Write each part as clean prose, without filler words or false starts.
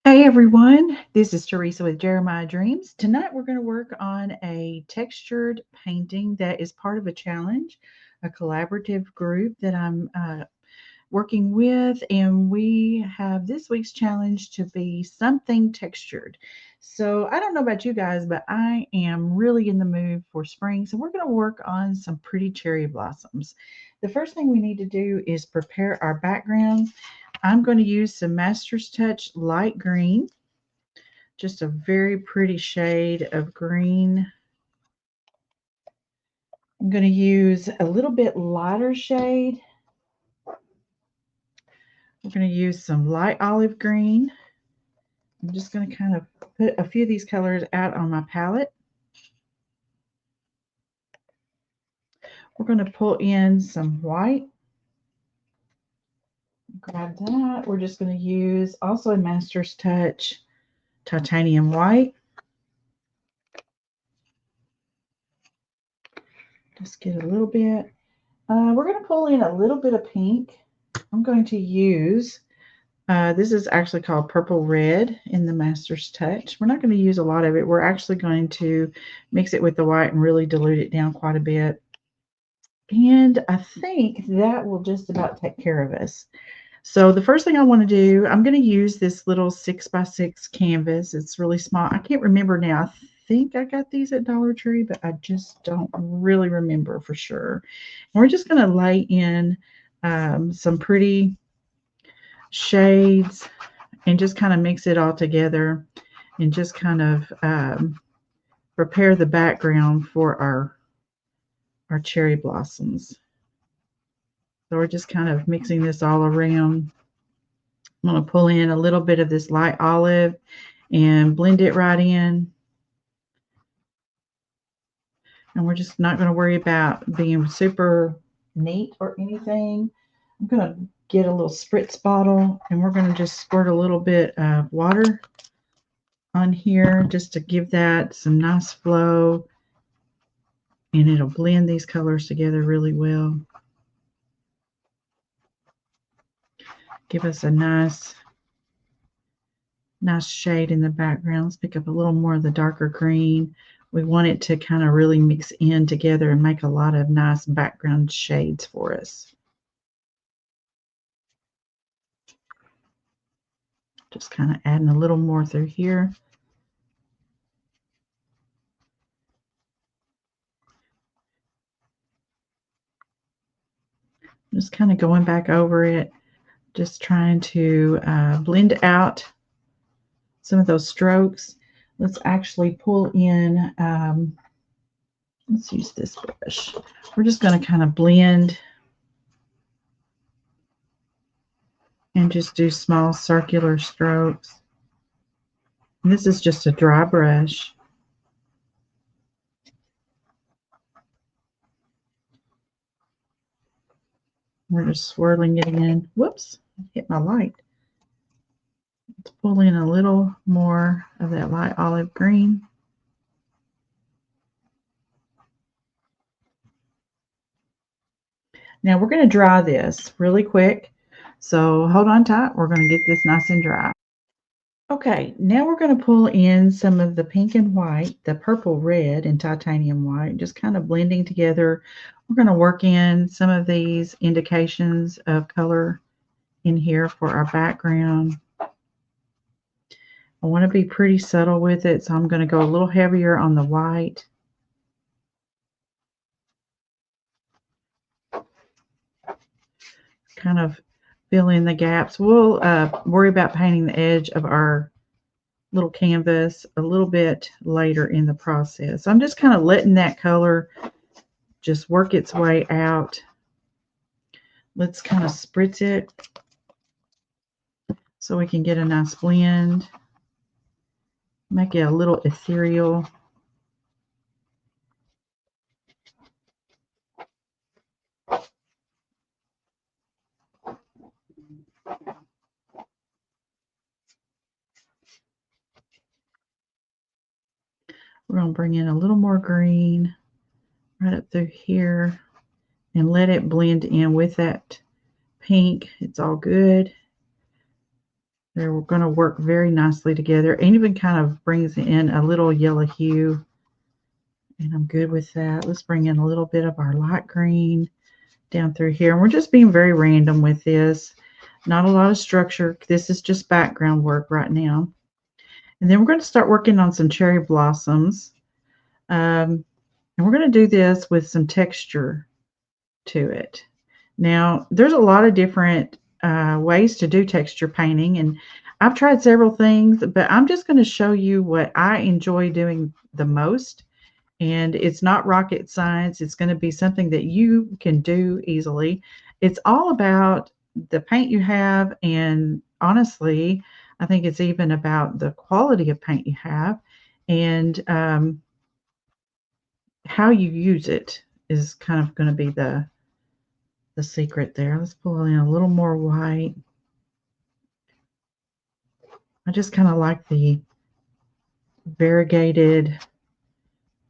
Hey everyone, this is Teresa with Jeremiah Dreams. Tonight we're going to work on a textured painting that is part of a challenge, a collaborative group that I'm working with, and we have this week's challenge to be something textured. So I don't know about you guys, but I am really in the mood for spring. So we're going to work on some pretty cherry blossoms. The first thing we need to do is prepare our background. I'm going to use some Master's Touch light green, just a very pretty shade of green. I'm going to use a little bit lighter shade. We're going to use some light olive green. I'm just going to kind of put a few of these colors out on my palette. We're going to pull in some white. Grab that. We're just going to use also a Master's Touch titanium white. Just get a little bit. We're going to pull in a little bit of pink. I'm going to use, this is actually called Purple Red in the Master's Touch. We're not going to use a lot of it. We're actually going to mix it with the white and really dilute it down quite a bit. And I think that will just about take care of us. So the first thing I want to do, I'm going to use this little 6x6 canvas. It's really small. I can't remember now. I think I got these at Dollar Tree, but I just don't really remember for sure. And we're just going to lay in some pretty shades and just kind of mix it all together and just kind of prepare the background for our cherry blossoms. So we're just kind of mixing this all around. I'm going to pull in a little bit of this light olive and blend it right in. And we're just not going to worry about being super neat or anything. I'm going to get a little spritz bottle and we're going to just squirt a little bit of water on here just to give that some nice flow, and it'll blend these colors together really well. Give us a nice shade in the background. Let's pick up a little more of the darker green. We want it to kind of really mix in together and make a lot of nice background shades for us. Just kind of adding a little more through here. Just kind of going back over it, just trying to blend out some of those strokes. Let's actually pull in, let's use this brush. We're just going to kind of blend and just do small circular strokes. And this is just a dry brush. We're just swirling it in. Whoops, hit my light. Let's pull in a little more of that light olive green. Now we're going to dry this really quick. So hold on tight. We're going to get this nice and dry. Okay, now we're going to pull in some of the pink and white, the purple red and titanium white, just kind of blending together. We're going to work in some of these indications of color in here for our background. I want to be pretty subtle with it, so I'm going to go a little heavier on the white. Kind of fill in the gaps. We'll worry about painting the edge of our little canvas a little bit later in the process. So I'm just kind of letting that color just work its way out. Let's kind of spritz it so we can get a nice blend. Make it a little ethereal. We're going to bring in a little more green right up through here and let it blend in with that pink. It's all good. They're going to work very nicely together, and even kind of brings in a little yellow hue. And I'm good with that. Let's bring in a little bit of our light green down through here. And we're just being very random with this. Not a lot of structure. This is just background work right now. And then we're going to start working on some cherry blossoms. And we're going to do this with some texture to it. Now, there's a lot of different ways to do texture painting, and I've tried several things, but I'm just going to show you what I enjoy doing the most. And it's not rocket science. It's going to be something that you can do easily. It's all about the paint you have, and honestly, I think it's even about the quality of paint you have, and how you use it is kind of going to be the secret there. Let's pull in a little more white. I just kind of like the variegated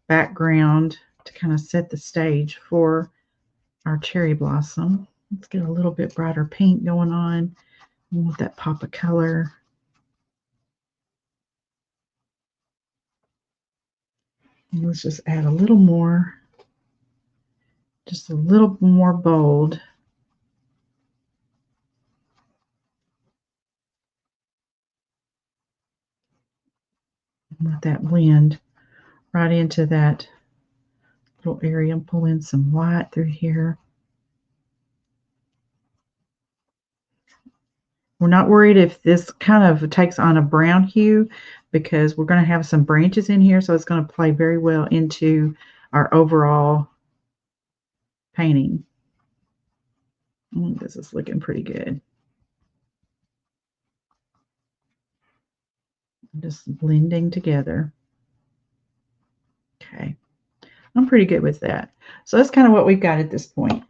background to kind of set the stage for our cherry blossom. Let's get a little bit brighter pink going on. I want that pop of color. And let's just add a little more, just a little more bold. Let that blend right into that little area, and pull in some white through here. We're not worried if this kind of takes on a brown hue, because we're going to have some branches in here, so it's going to play very well into our overall painting. This is looking pretty good. Just blending together. Okay, I'm pretty good with that. So that's kind of what we've got at this point.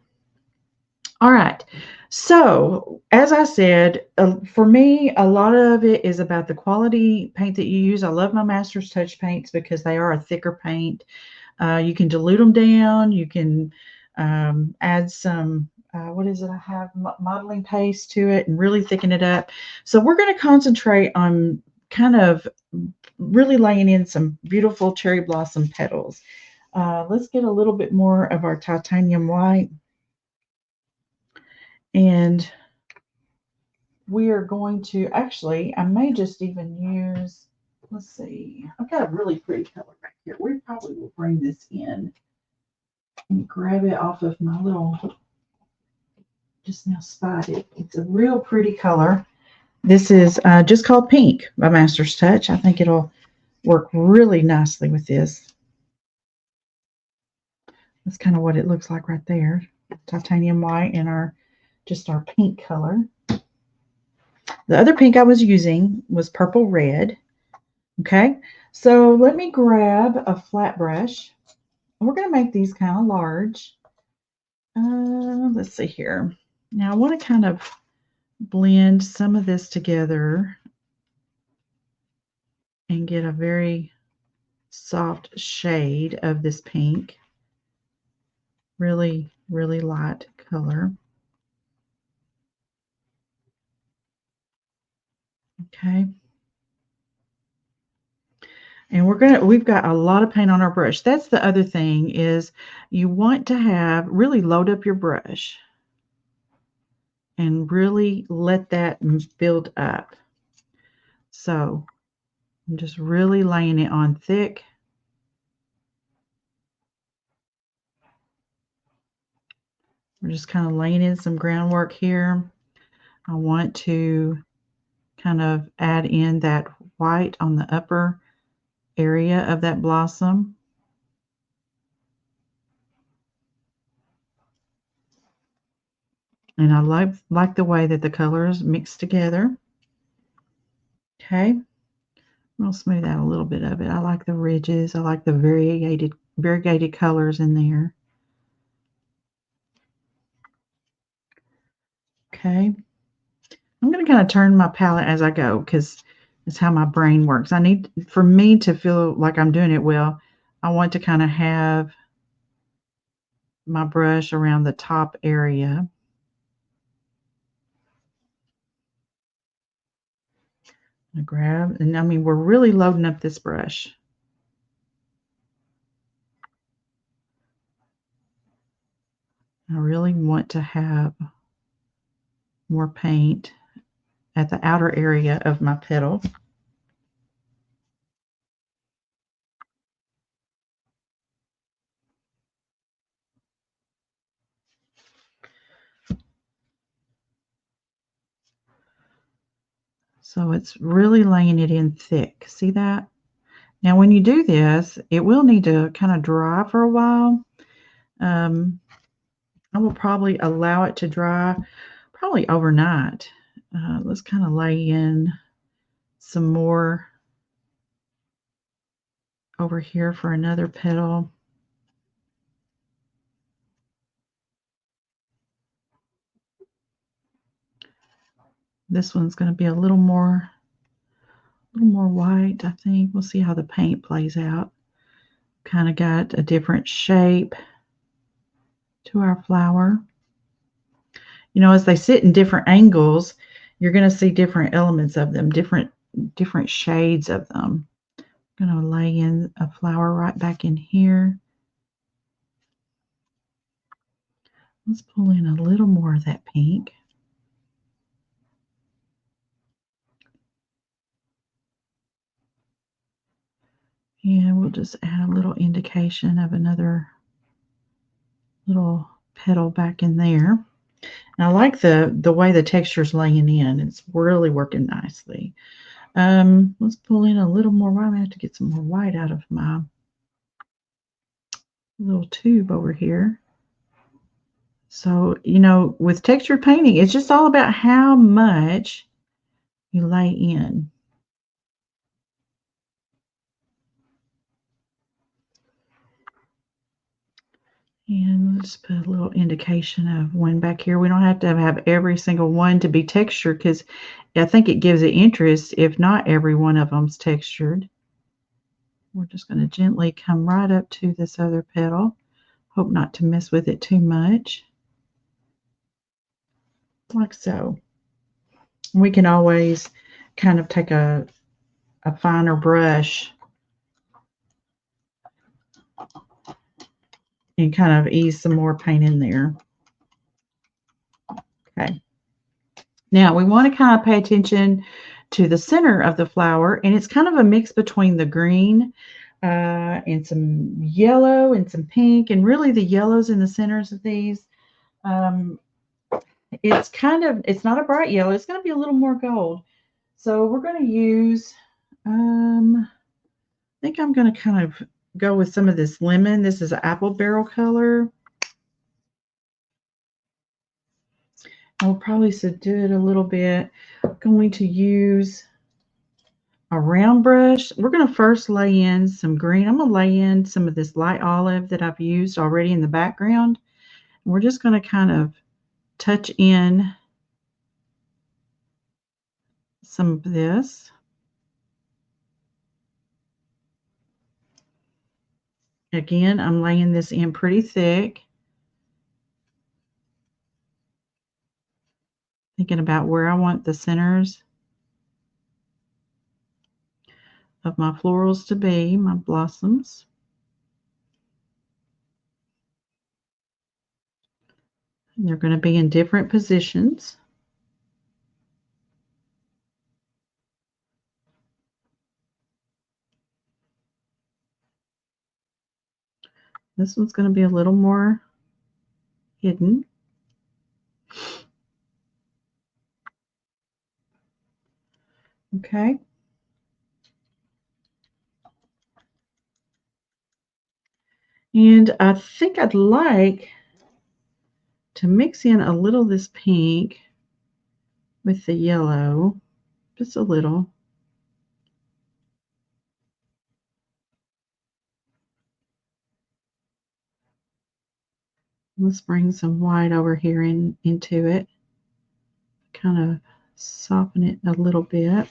All right. So, as I said, for me, a lot of it is about the quality paint that you use. I love my Master's Touch paints because they are a thicker paint. You can dilute them down. You can add some, what is it? I have modeling paste to it and really thicken it up. So we're going to concentrate on kind of really laying in some beautiful cherry blossom petals. Let's get a little bit more of our titanium white. And we are going to, actually, I may just even use, let's see, I've got a really pretty color right here. We probably will bring this in and grab it off of my little, just now spotted. It's a real pretty color. This is just called Pink by Master's Touch. I think it'll work really nicely with this. That's kind of what it looks like right there. Titanium white and our pink color. The other pink I was using was purple red. Okay, so let me grab a flat brush. We're going to make these kind of large. Let's see here. Now I want to kind of blend some of this together and get a very soft shade of this pink. Really, really light color. Okay. And we've got a lot of paint on our brush. That's the other thing, is you want to really load up your brush and really let that build up. So I'm just really laying it on thick. We're just kind of laying in some groundwork here. I want to kind of add in that white on the upper area of that blossom. And I like the way that the colors mix together. Okay. I'll smooth out a little bit of it. I like the ridges. I like the variegated colors in there. Okay. I'm going to kind of turn my palette as I go, because it's how my brain works. For me to feel like I'm doing it well, I want to kind of have my brush around the top area. I grab, and I mean, we're really loading up this brush. I really want to have more paint at the outer area of my petal. So it's really laying it in thick. See that? Now, when you do this, it will need to kind of dry for a while. I will probably allow it to dry probably overnight. Let's kind of lay in some more over here for another petal. This one's going to be a little more white, I think. We'll see how the paint plays out. Kind of got a different shape to our flower. You know, as they sit in different angles, you're going to see different elements of them, different shades of them. I'm going to lay in a flower right back in here. Let's pull in a little more of that pink. And we'll just add a little indication of another little petal back in there. And I like the way the texture's laying in. It's really working nicely. Let's pull in a little more white. I'm going to have to get some more white out of my little tube over here. So, you know, with texture painting, it's just all about how much you lay in. And let's put a little indication of one back here. We don't have to have every single one to be textured, because I think it gives it interest if not every one of them's textured. We're just going to gently come right up to this other petal. Hope not to mess with it too much. Like so. We can always kind of take a finer brush and kind of ease some more paint in there. Okay. Now we want to kind of pay attention to the center of the flower, and it's kind of a mix between the green and some yellow and some pink, and really the yellows in the centers of these. It's not a bright yellow. It's going to be a little more gold. So we're going to use, I think I'm going to kind of go with some of this lemon. This is an apple barrel color. I'll probably subdue it a little bit. I'm going to use a round brush. We're going to first lay in some green. I'm going to lay in some of this light olive that I've used already in the background. And we're just going to kind of touch in some of this. Again, I'm laying this in pretty thick. Thinking about where I want the centers of my florals to be, my blossoms. And they're going to be in different positions. This one's going to be a little more hidden. Okay. And I think I'd like to mix in a little of this pink with the yellow, just a little. Let's bring some white over here into it. Kind of soften it a little bit.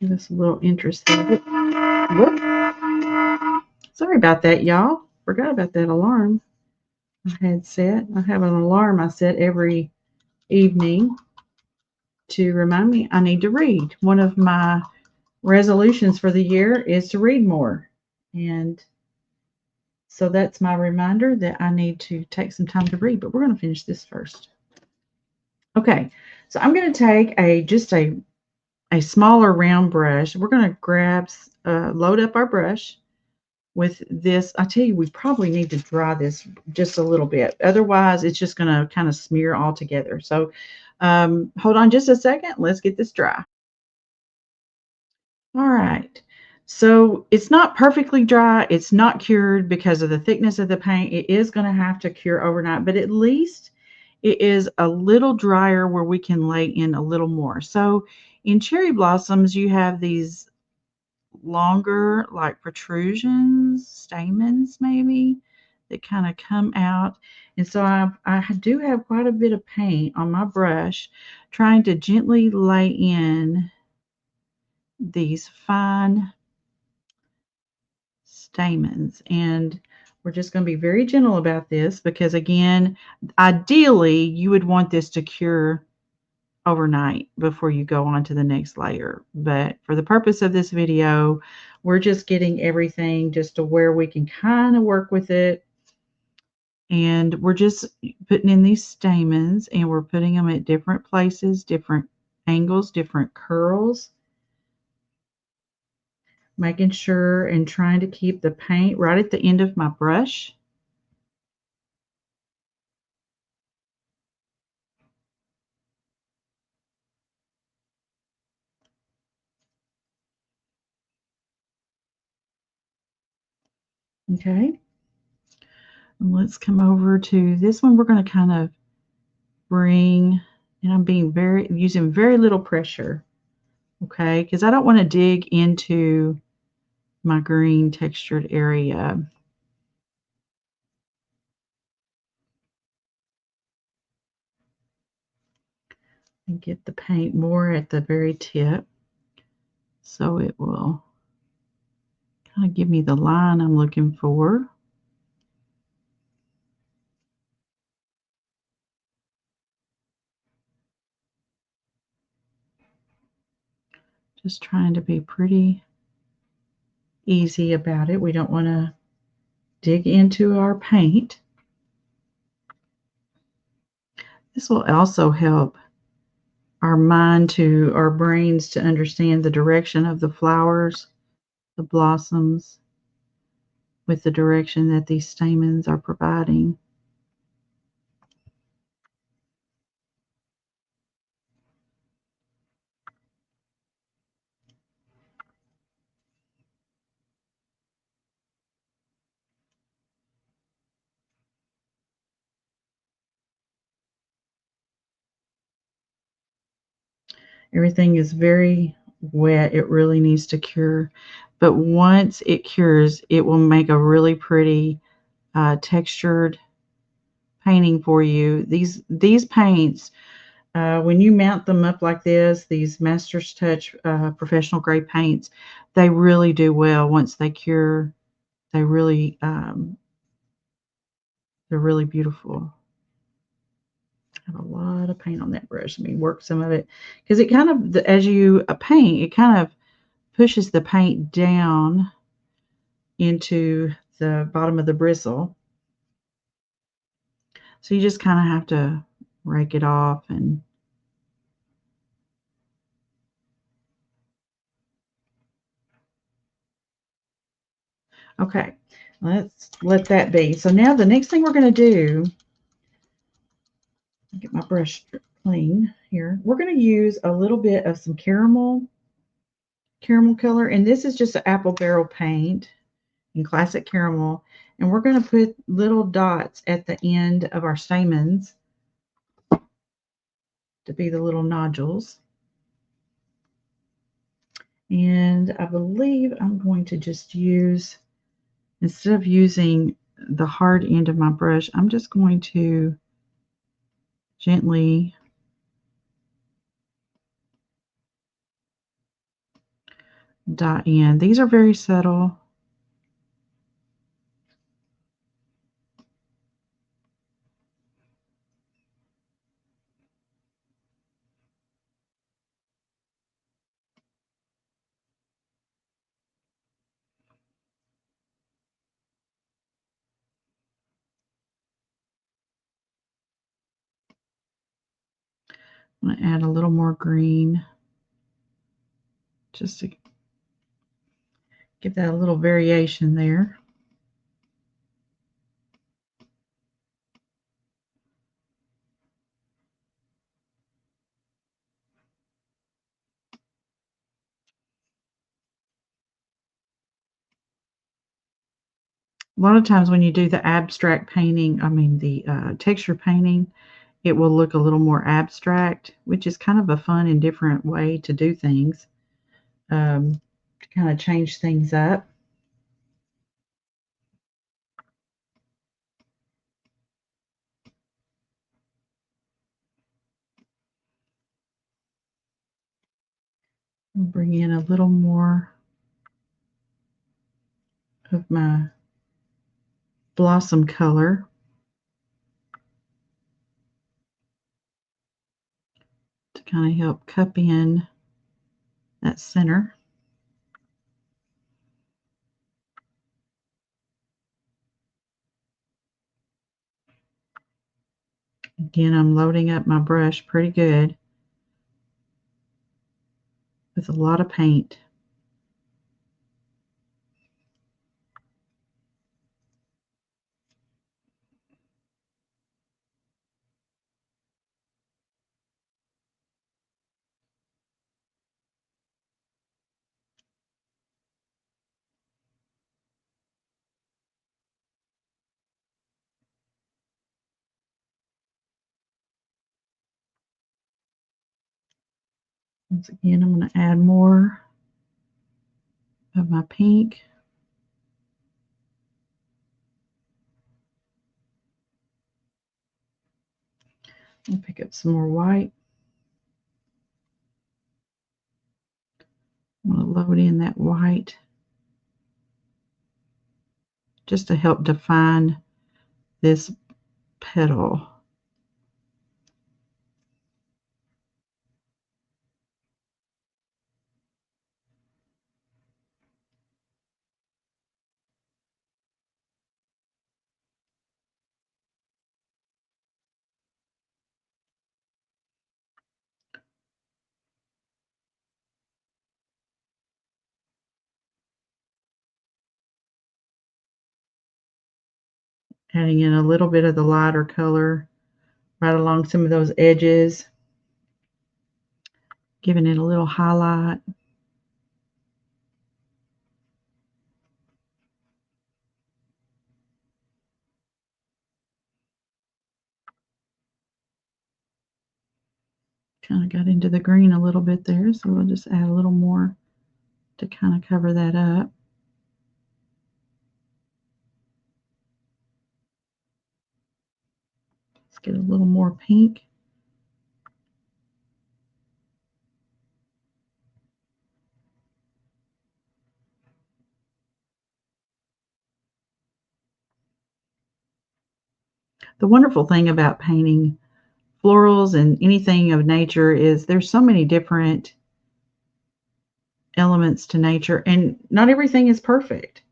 Give us a little interest there. Whoop. Sorry about that, y'all. forgot about that alarm I had set. I have an alarm I set every evening to remind me I need to read. One of my resolutions for the year is to read more. And so that's my reminder that I need to take some time to read, but we're going to finish this first. Okay, so I'm going to take just a smaller round brush. We're going to load up our brush with this. I tell you, we probably need to dry this just a little bit. Otherwise, it's just going to kind of smear all together. So hold on just a second. Let's get this dry. All right. So it's not perfectly dry. It's not cured because of the thickness of the paint. It is going to have to cure overnight, but at least it is a little drier where we can lay in a little more. So in cherry blossoms, you have these longer, like protrusions, stamens maybe, that kind of come out. And so I do have quite a bit of paint on my brush, trying to gently lay in these fine stamens. And we're just going to be very gentle about this because, again, ideally, you would want this to cure overnight before you go on to the next layer. But for the purpose of this video, we're just getting everything just to where we can kind of work with it. And we're just putting in these stamens, and we're putting them at different places, different angles, different curls, making sure and trying to keep the paint right at the end of my brush. Okay, and let's come over to this one. We're going to kind of bring, and I'm being using very little pressure, okay, because I don't want to dig into my green textured area. And get the paint more at the very tip so it will kind of give me the line I'm looking for. Just trying to be pretty easy about it. We don't want to dig into our paint. This will also help our brains to understand the direction of the flowers, the blossoms, with the direction that these stamens are providing. Everything is very wet. It really needs to cure. But once it cures, it will make a really pretty textured painting for you. These paints, when you mount them up like this, these Master's Touch professional grade paints, they really do well once they cure. They really, they're really beautiful. I have a lot of paint on that brush. Let me work some of it because it kind of, as you paint, it kind of pushes the paint down into the bottom of the bristle. So you just kind of have to rake it off and okay, let's let that be. So now the next thing we're going to do, get my brush clean here. We're going to use a little bit of some caramel color, and this is just an apple barrel paint in classic caramel, and we're going to put little dots at the end of our stamens to be the little nodules. And I believe I'm going to just use, instead of using the hard end of my brush, I'm just going to gently dot in. These are very subtle. I'm going to add a little more green just to give that a little variation there. A lot of times when you do the abstract painting, I mean the texture painting, it will look a little more abstract, which is kind of a fun and different way to do things, to kind of change things up. I'll bring in a little more of my blossom color to kind of help cup in that center. Again, I'm loading up my brush pretty good with a lot of paint. Once again, I'm going to add more of my pink. I'll pick up some more white. I'm going to load in that white just to help define this petal. Adding in a little bit of the lighter color right along some of those edges, giving it a little highlight. Kind of got into the green a little bit there, so we'll just add a little more to kind of cover that up. Let's get a little more pink. The wonderful thing about painting florals and anything of nature is there's so many different elements to nature, and not everything is perfect.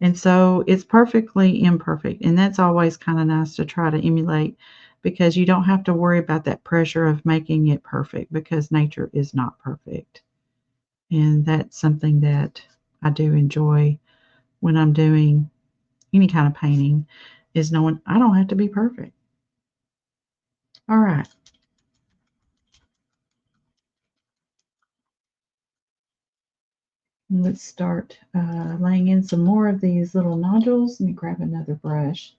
And so it's perfectly imperfect. And that's always kind of nice to try to emulate, because you don't have to worry about that pressure of making it perfect, because nature is not perfect. And that's something that I do enjoy when I'm doing any kind of painting, is knowing I don't have to be perfect. All right. Let's start laying in some more of these little nodules. Let me grab another brush.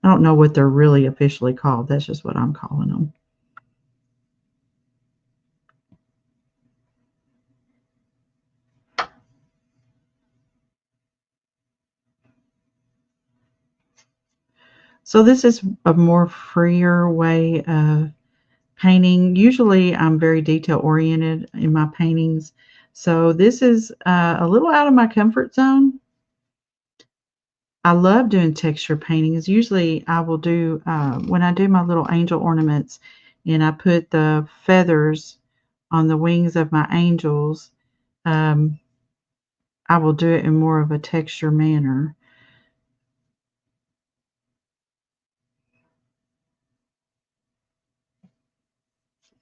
I don't know what they're really officially called. That's just what I'm calling them. So this is a more freer way of painting. Usually I'm very detail oriented in my paintings. So this is a little out of my comfort zone. I love doing texture paintings. Usually I will do, when I do my little angel ornaments and I put the feathers on the wings of my angels, um, I will do it in more of a texture manner.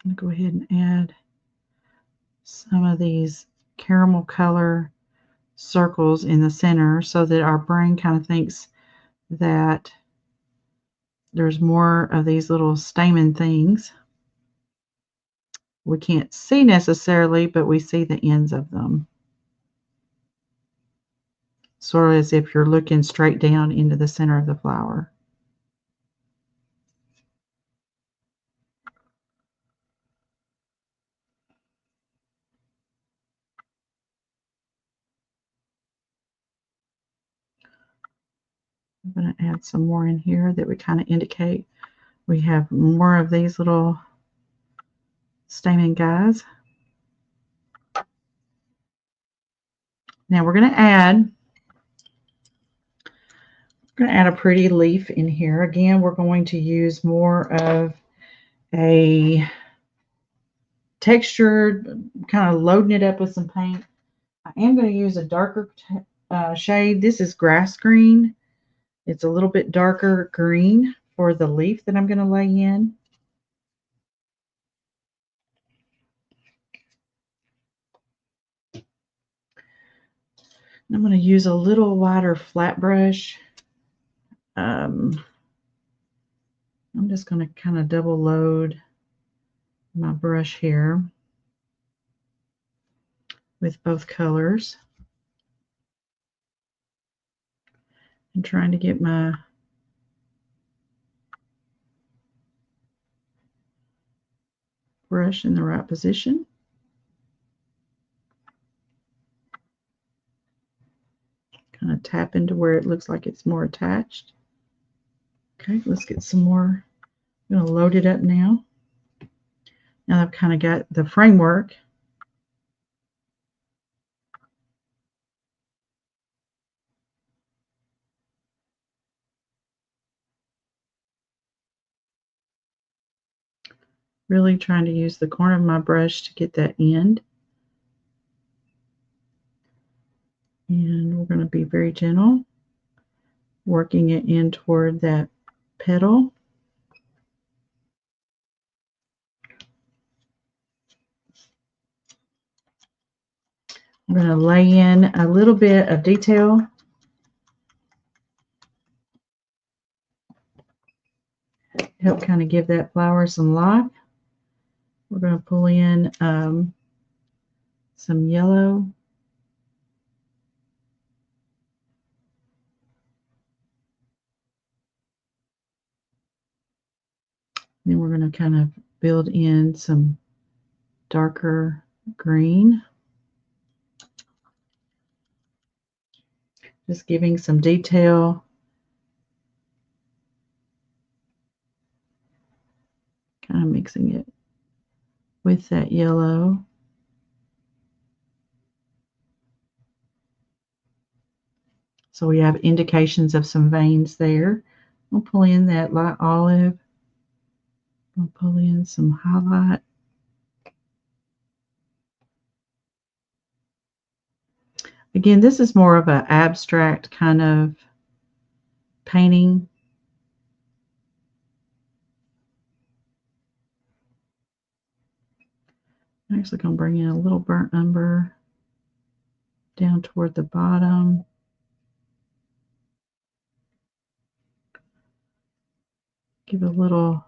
I'm going to go ahead and add some of these caramel color circles in the center so that our brain kind of thinks that there's more of these little stamen things. We can't see necessarily, but we see the ends of them. Sort of as if you're looking straight down into the center of the flower. I'm going to add some more in here that would kind of indicate we have more of these little stamen guys. Now we're going to add a pretty leaf in here. Again, we're going to use more of a textured, kind of loading it up with some paint. I am going to use a darker shade. This is grass green. It's a little bit darker green for the leaf that I'm going to lay in. I'm going to use a little wider flat brush. I'm just going to kind of double load my brush here with both colors. I'm trying to get my brush in the right position. Kind of tap into where it looks like it's more attached. Okay, let's get some more. I'm going to load it up now. Now that I've kind of got the framework. Really trying to use the corner of my brush to get that end. And we're going to be very gentle, working it in toward that petal. I'm going to lay in a little bit of detail. Help kind of give that flower some life. We're going to pull in some yellow. Then we're going to kind of build in some darker green. Just giving some detail. Kind of mixing it with that yellow. So we have indications of some veins there. We'll pull in that light olive. We'll pull in some highlight. Again, this is more of an abstract kind of painting. I'm actually going to bring in a little burnt umber down toward the bottom. Give a little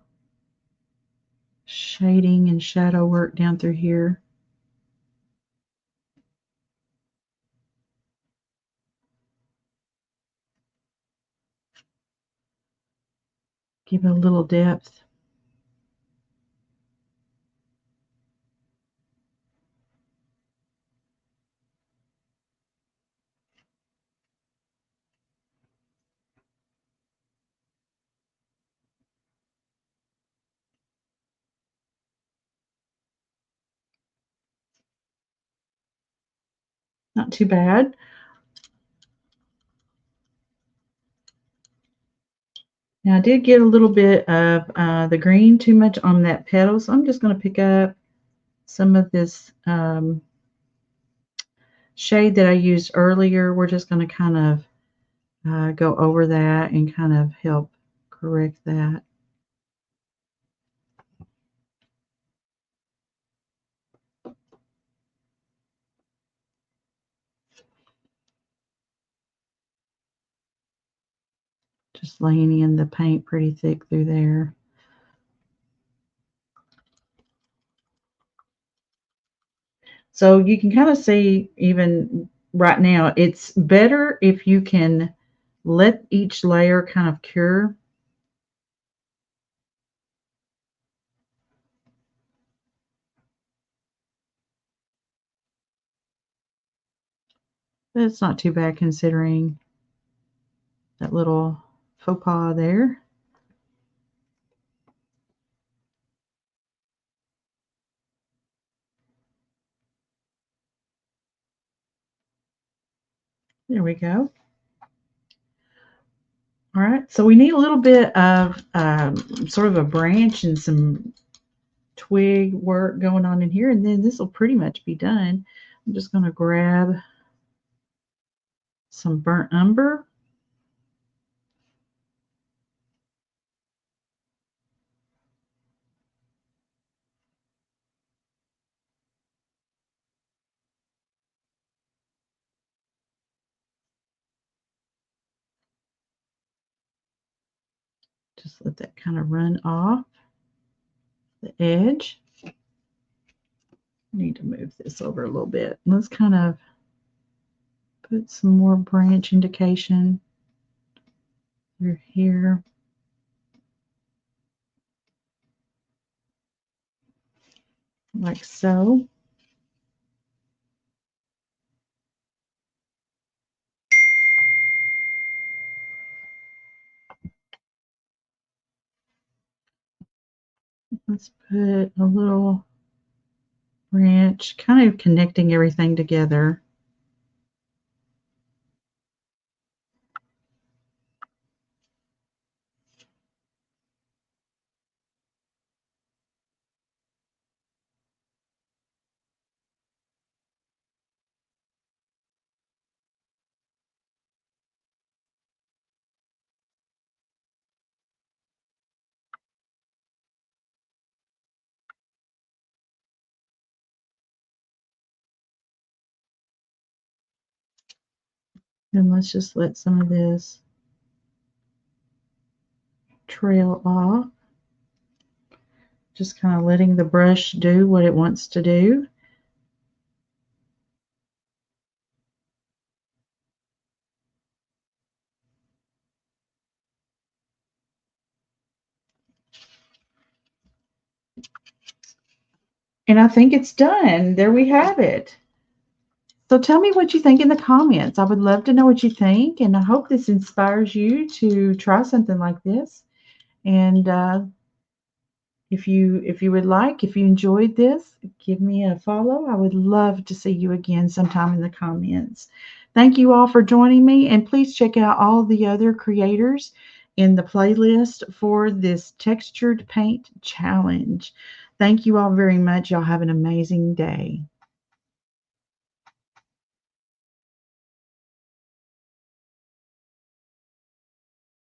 shading and shadow work down through here. Give it a little depth. Not too bad. Now I did get a little bit of the green too much on that petal, so I'm just going to pick up some of this shade that I used earlier. We're just going to kind of go over that and kind of help correct that. Just laying in the paint pretty thick through there. So you can kind of see even right now, it's better if you can let each layer kind of cure. But it's not too bad considering that little faux pas there. There we go. All right, so we need a little bit of sort of a branch and some twig work going on in here, and then this will pretty much be done. I'm just going to grab some burnt umber. Just let that kind of run off the edge. I need to move this over a little bit. Let's kind of put some more branch indication through here. Like so. Let's put a little branch, kind of connecting everything together. Then let's just let some of this trail off. Just kind of letting the brush do what it wants to do. And I think it's done. There we have it. So tell me what you think in the comments. I would love to know what you think, and I hope this inspires you to try something like this. And if you would like, if you enjoyed this, give me a follow. I would love to see you again sometime in the comments. Thank you all for joining me, and please check out all the other creators in the playlist for this textured paint challenge. Thank you all very much. Y'all have an amazing day.